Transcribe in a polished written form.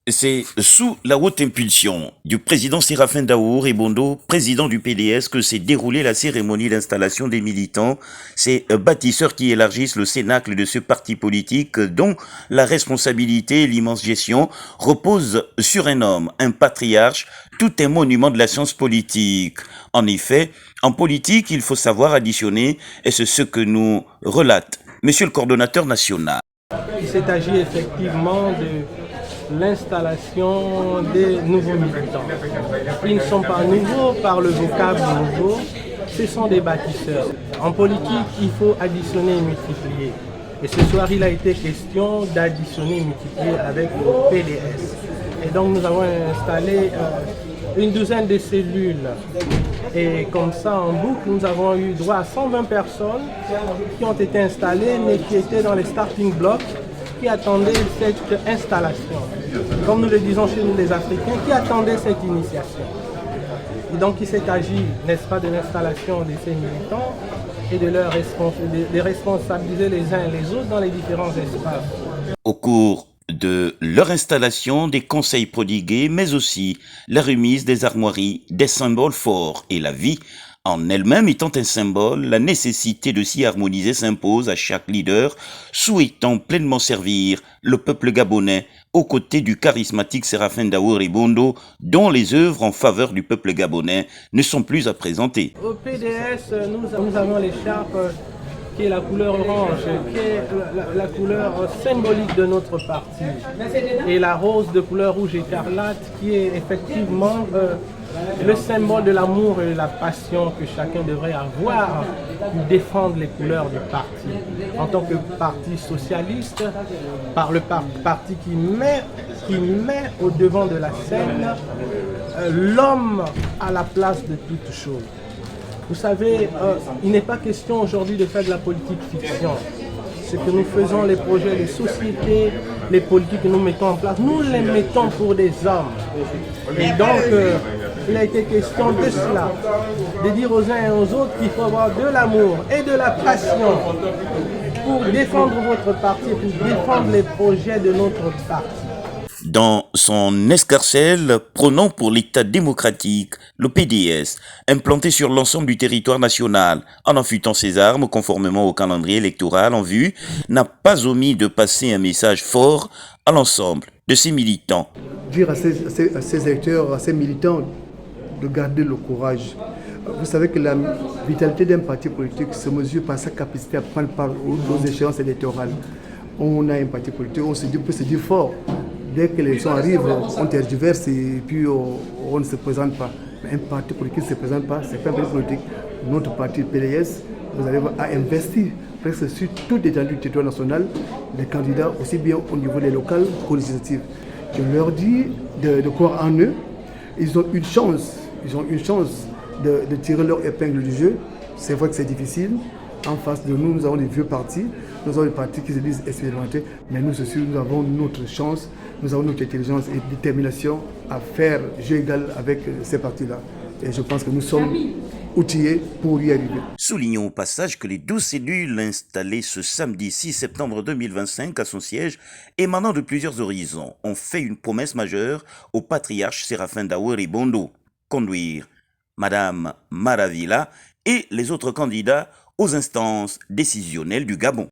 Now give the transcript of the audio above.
C'est sous la haute impulsion du président Séraphin Daour Ebondo, président du PDS, que s'est déroulée la cérémonie d'installation des militants, ces bâtisseurs qui élargissent le cénacle de ce parti politique dont la responsabilité et l'immense gestion reposent sur un homme, un patriarche, tout un monument de la science politique. En effet, en politique, il faut savoir additionner, et c'est ce que nous relate Monsieur le coordonnateur national. Il s'est agi effectivement de l'installation des nouveaux militants. Ils ne sont pas nouveaux par le vocable nouveau, ce sont des bâtisseurs. En politique, il faut additionner et multiplier. Et ce soir, il a été question d'additionner et multiplier avec le PDS. Et donc, nous avons installé une douzaine de cellules. Et comme ça, en boucle, nous avons eu droit à 120 personnes qui ont été installées, mais qui étaient dans les starting blocks, qui attendaient cette installation. Comme nous le disons chez nous les Africains, qui attendaient cette initiation. Et donc, il s'est agi, n'est-ce pas, de l'installation de ces militants et de les responsabiliser les uns et les autres dans les différents espaces. Au cours de leur installation, des conseils prodigués, mais aussi la remise des armoiries, des symboles forts et la vie en elle-même étant un symbole, la nécessité de s'y harmoniser s'impose à chaque leader souhaitant pleinement servir le peuple gabonais aux côtés du charismatique Séraphin Daour Ebondo, dont les œuvres en faveur du peuple gabonais ne sont plus à présenter. Au PDS, nous avons l'écharpe qui est la couleur orange, qui est la couleur symbolique de notre parti, et la rose de couleur rouge écarlate qui est effectivement le symbole de l'amour et de la passion que chacun devrait avoir pour défendre les couleurs du parti. En tant que parti socialiste, par le parti qui met au devant de la scène l'homme à la place de toute chose. Vous savez, il n'est pas question aujourd'hui de faire de la politique fiction. Ce que nous faisons, les projets, les sociétés, les politiques que nous mettons en place, nous les mettons pour des hommes. Et donc, il a été question de cela, de dire aux uns et aux autres qu'il faut avoir de l'amour et de la passion pour défendre votre parti, pour défendre les projets de notre parti. Dans son escarcelle, prônant pour l'État démocratique, le PDS, implanté sur l'ensemble du territoire national, en affûtant ses armes conformément au calendrier électoral en vue, n'a pas omis de passer un message fort à l'ensemble de ses militants. Dire à ces électeurs, à ces militants, de garder le courage. Vous savez que la vitalité d'un parti politique se mesure par sa capacité à prendre part aux échéances électorales. On a un parti politique, on peut se dire fort. Dès que l'élection arrive, on tergiverse et puis on ne se présente pas. Un parti politique ne se présente pas, c'est pas un parti politique. Notre parti PDS, vous allez voir, a investi presque sur toute l'étendue du territoire national, les candidats, aussi bien au niveau des locales qu'aux législatives. Je leur dis de croire en eux. Ils ont une chance de tirer leur épingle du jeu. C'est vrai que c'est difficile. En face de nous, nous avons des vieux partis, nous avons des partis qui se disent expérimentés, mais nous aussi, nous avons notre chance, nous avons notre intelligence et détermination à faire jeu égal avec ces partis-là. Et je pense que nous sommes outillés pour y arriver. Soulignons au passage que les 12 cellules installées ce samedi 6 septembre 2025 à son siège, émanant de plusieurs horizons, ont fait une promesse majeure au patriarche Séraphin Daour Ebondo, conduire Madame Maravilla et les autres candidats aux instances décisionnelles du Gabon.